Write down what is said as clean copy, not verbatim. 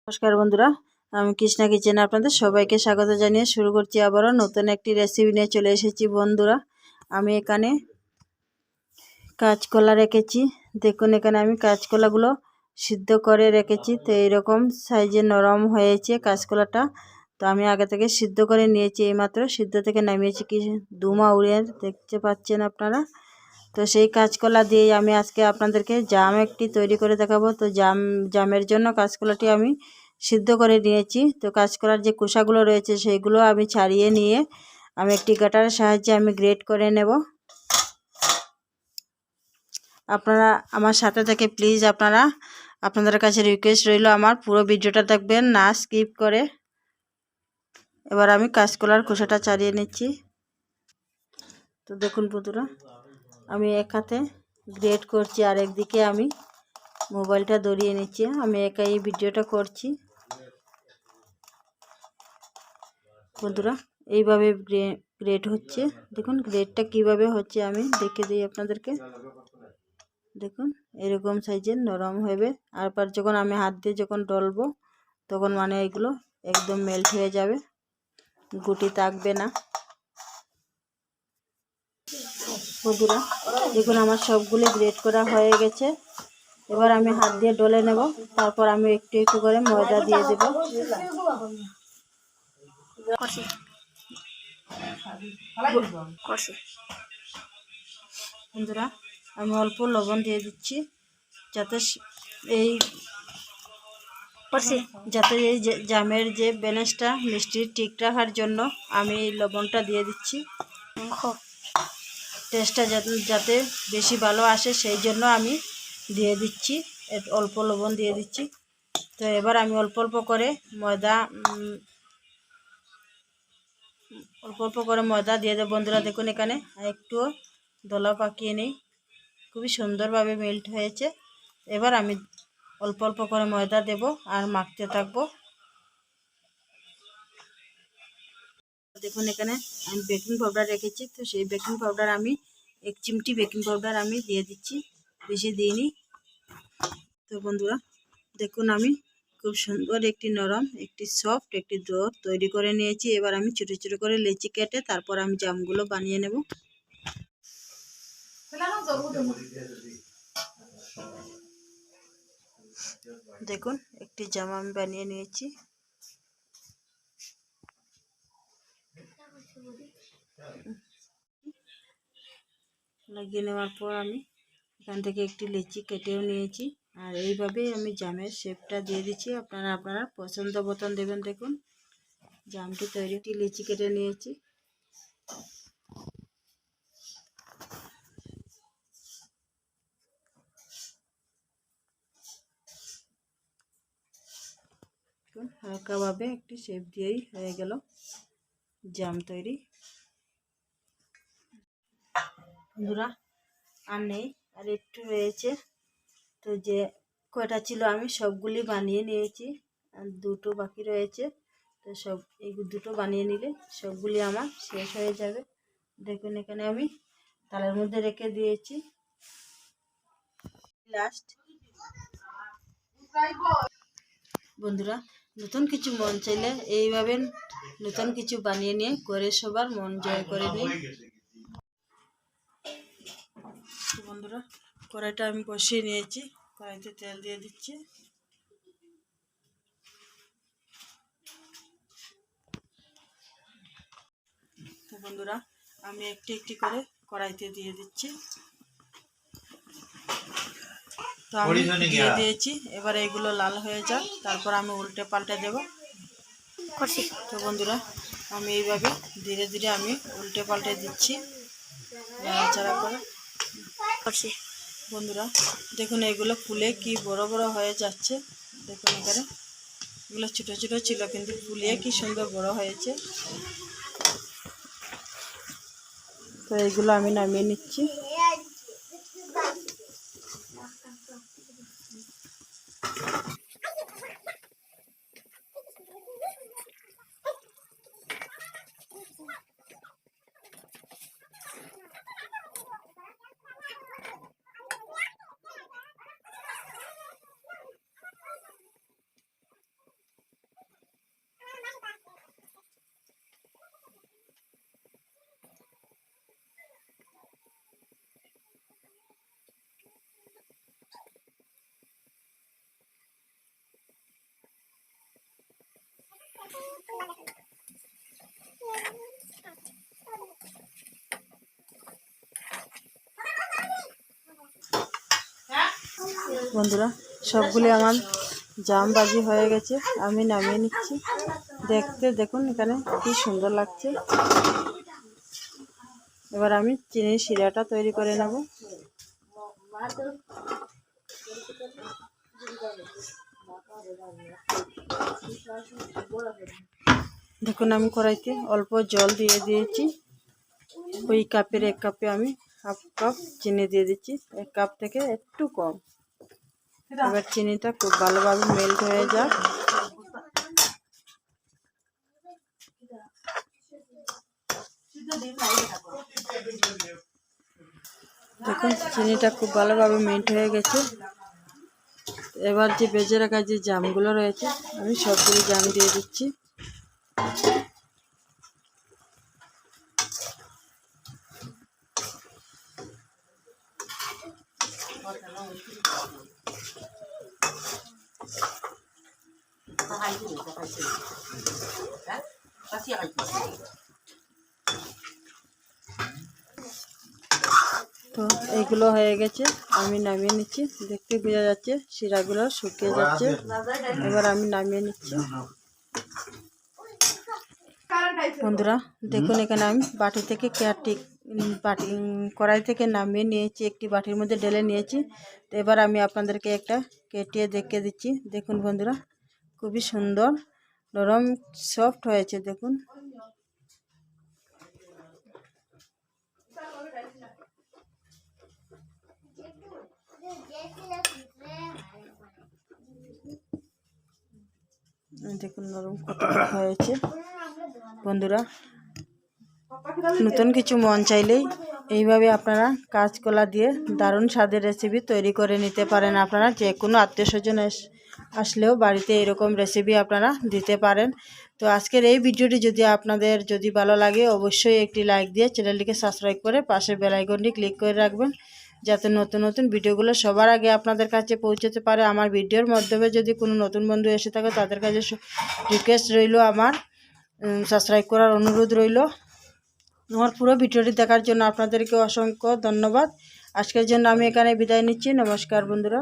নমস্কার বন্ধুরা, আমি কৃষ্ণা কিচেনে আপনাদের সবাইকে স্বাগত জানিয়ে শুরু করছি আবারও নতুন একটি রেসিপি নিয়ে চলে এসেছি। বন্ধুরা, আমি এখানে কাঁচকলা রেখেছি। দেখুন, এখানে আমি কাঁচকলাগুলো সিদ্ধ করে রেখেছি। তো এইরকম সাইজে নরম হয়েছে কাঁচকলাটা। তো আমি আগে থেকে সিদ্ধ করে নিয়েছি, এইমাত্র সিদ্ধ থেকে নামিয়েছি। কি ধুমা উড়ে দেখতে পাচ্ছেন আপনারা। তো সেই কাঁচকলা দিয়ে আমি আজকে আপনাদেরকে জাম একটি তৈরি করে দেখাবো। তো জামের জন্য কাঁচকলাটি আমি সিদ্ধ করে নিয়েছি। তো কাঁচকলার যে খোসাগুলো রয়েছে সেইগুলো আমি ছাড়িয়ে নিয়ে আমি একটি কাটারের সাহায্যে আমি গ্রেট করে নেব। আপনারা আমার সাথে থেকে প্লিজ আপনাদের কাছে রিকোয়েস্ট রইল, আমার পুরো ভিডিওটা দেখবেন, না স্কিপ করে। এবার আমি কাঁচকলার খোসাটা ছাড়িয়ে নিচ্ছি। তো দেখুন বন্ধুরা, আমি এক হাতে গ্রেট করছি আর একদিকে আমি মোবাইলটা ধরিয়ে নিচ্ছি। আমি একাই এই ভিডিওটা করছি। বন্ধুরা, এইভাবে গ্রেট হচ্ছে। দেখুন গ্রেটটা কিভাবে হচ্ছে আমি দেখে দিই আপনাদেরকে। দেখুন এরকম সাইজের নরম হবে। আর পর যখন আমি হাত দিয়ে যখন ডলবো তখন মানে এগুলো একদম মেল্ট হয়ে যাবে, গুটি থাকবে না। বন্ধুরা দেখুন, আমার সবগুলো গ্রেট করা হয়ে গেছে। এবার আমি হাত দিয়ে ডলে নেব। তারপর আমি একটু একটু করে ময়দা দিয়ে দেব। বন্ধুরা, আমি অল্প লবণ দিয়ে দিচ্ছি যাতে এই জামের যে ব্যালেন্সটা মিষ্টি ঠিক রাখার জন্য আমি লবণটা দিয়ে দিচ্ছি। টেস্টটা যাতে বেশি ভালো আসে সেই জন্য আমি দিয়ে দিচ্ছি, অল্প লবণ দিয়ে দিচ্ছি। তো এবার আমি অল্প অল্প করে ময়দা দিয়ে দেব। বন্ধুরা দেখুন, এখানে একটু দলা পাকিয়ে নেই, খুবই সুন্দরভাবে মেল্ট হয়েছে। এবার আমি অল্প অল্প করে ময়দা দেব আর মাখতে থাকবো। দেখুন, এখানে আমি বেকিং পাউডার রেখেছি। তো সেই বেকিং পাউডার আমি 1 চিমটি বেকিং পাউডার আমি দিয়ে দিচ্ছি, বেশি দিইনি। তো বন্ধুরা দেখুন, আমি খুব সুন্দর একটি নরম, একটি সফট, একটি ডো তৈরি করে নিয়েছি। এবার আমি ছোটো ছোটো করে লেচি কেটে তারপর আমি জামগুলো বানিয়ে নেব। দেখুন, একটি জাম আমি বানিয়ে নিয়েছি। লাগিয়ে নেওয়ার পর আমি এখান থেকে একটি লেচি কেটেও নিয়েছি। আর এইভাবেই আমি জামের শেপটা দিয়ে দিচ্ছি। আপনারা পছন্দ মতন দেবেন। দেখুন জামটি তৈরি, একটি লেচি কেটে নিয়েছি। হালকাভাবে একটি শেপ দিয়েই হয়ে গেল জাম তৈরি। বন্ধুরা, আর নেই, আর একটু রয়েছে। তো যে কয়টা ছিল আমি সবগুলি বানিয়ে নিয়েছি, আর দুটো বাকি রয়েছে। তো এই দুটো বানিয়ে নিলে সবগুলি আমার শেষ হয়ে যাবে। দেখুন, এখানে আমি তালের মধ্যে রেখে দিয়েছি। লাস্ট বন্ধুরা, নতুন কিছু মন চাইলে এইভাবে নতুন কিছু বানিয়ে নিয়ে করে সবার মন জয় করে নিই। বন্ধুরা, কড়াইটা আমি বসিয়ে নিয়েছি, কড়াইতে তেল দিয়ে দিচ্ছি। তো বন্ধুরা, আমি একটি একটি করে কড়াইতে দিয়ে দিচ্ছি। তো আমি দিয়ে দিয়েছি। এবার এগুলো লাল হয়ে যাক, তারপর আমি উল্টে পাল্টে দেব। তো বন্ধুরা, আমি এইভাবে ধীরে ধীরে আমি উল্টে পাল্টে দিচ্ছি, নাড়াচাড়া করে। বন্ধুরা দেখুন, এগুলো ফুলে কি বড় বড় হয়ে যাচ্ছে। দেখুন, এখানে এগুলো ছোটো ছোটো ছিল কিন্তু ফুলিয়ে কি সুন্দর বড় হয়েছে। তো এগুলো আমি নামিয়ে নিচ্ছি। বন্ধুরা সবগুলি আমার জামবাজি হয়ে গেছে, আমি নামিয়ে নিচ্ছি। দেখতে দেখুন এখানে কি সুন্দর লাগছে। এবার আমি চিনির শিরাটা তৈরি করে নেব। দেখুন আমি কড়াইতে অল্প জল দিয়ে দিয়েছি। ওই কাপের 1 কাপে আমি হাফ কাপ চিনি দিয়ে দিচ্ছি, 1 কাপ থেকে একটু কম। এবার চিনিটা খুব ভালোভাবে মেল্ট হয়ে যাক। দেখুন চিনিটা খুব ভালোভাবে মেল্ট হয়ে গেছে। এবার যে বেজে রাখা যে জামগুলো রয়েছে আমি সবগুলো জাম দিয়ে দিচ্ছি। তো এইগুলো হয়ে গেছে, আমি নামিয়ে নিচ্ছি। দেখতে বোঝা যাচ্ছে শিরাগুলো শুকিয়ে যাচ্ছে। এবার আমি নামিয়ে নিচ্ছি। বন্ধুরা দেখুন এখানে আমি বাটি থেকে কড়াই থেকে নামিয়ে নিয়েছি, একটি বাটির মধ্যে ঢেলে নিয়েছি। তো এবার আমি আপনাদেরকে একটা কেটে দেখিয়ে দিচ্ছি। দেখুন বন্ধুরা খুবই সুন্দর নরম সফট হয়েছে। দেখুন দেখুন নরম কতটা হয়েছে। বন্ধুরা নতুন কিছু মন চাইলেই এইভাবে আপনারা কাঁচকলা দিয়ে দারুণ স্বাদের রেসিপি তৈরি করে নিতে পারেন। আপনারা যে কোনো আত্মীয় স্বজন আসলেও বাড়িতে এরকম রেসিপি আপনারা দিতে পারেন। তো আজকের এই ভিডিওটি যদি আপনাদের ভালো লাগে অবশ্যই একটি লাইক দিয়ে চ্যানেলটিকে সাবস্ক্রাইব করে পাশের বেল আইকনটি ক্লিক করে রাখবেন, যাতে নতুন নতুন ভিডিওগুলো সবার আগে আপনাদের কাছে পৌঁছতে পারে। আমার ভিডিওর মাধ্যমে যদি কোনো নতুন বন্ধু এসে থাকে তাদের কাছে রিকোয়েস্ট রইল, আমার সাবস্ক্রাইব করার অনুরোধ রইল। আমার পুরো ভিডিওটি দেখার জন্য আপনাদেরকে অসংখ্য ধন্যবাদ। আজকের জন্য আমি এখানে বিদায় নিচ্ছি। নমস্কার বন্ধুরা।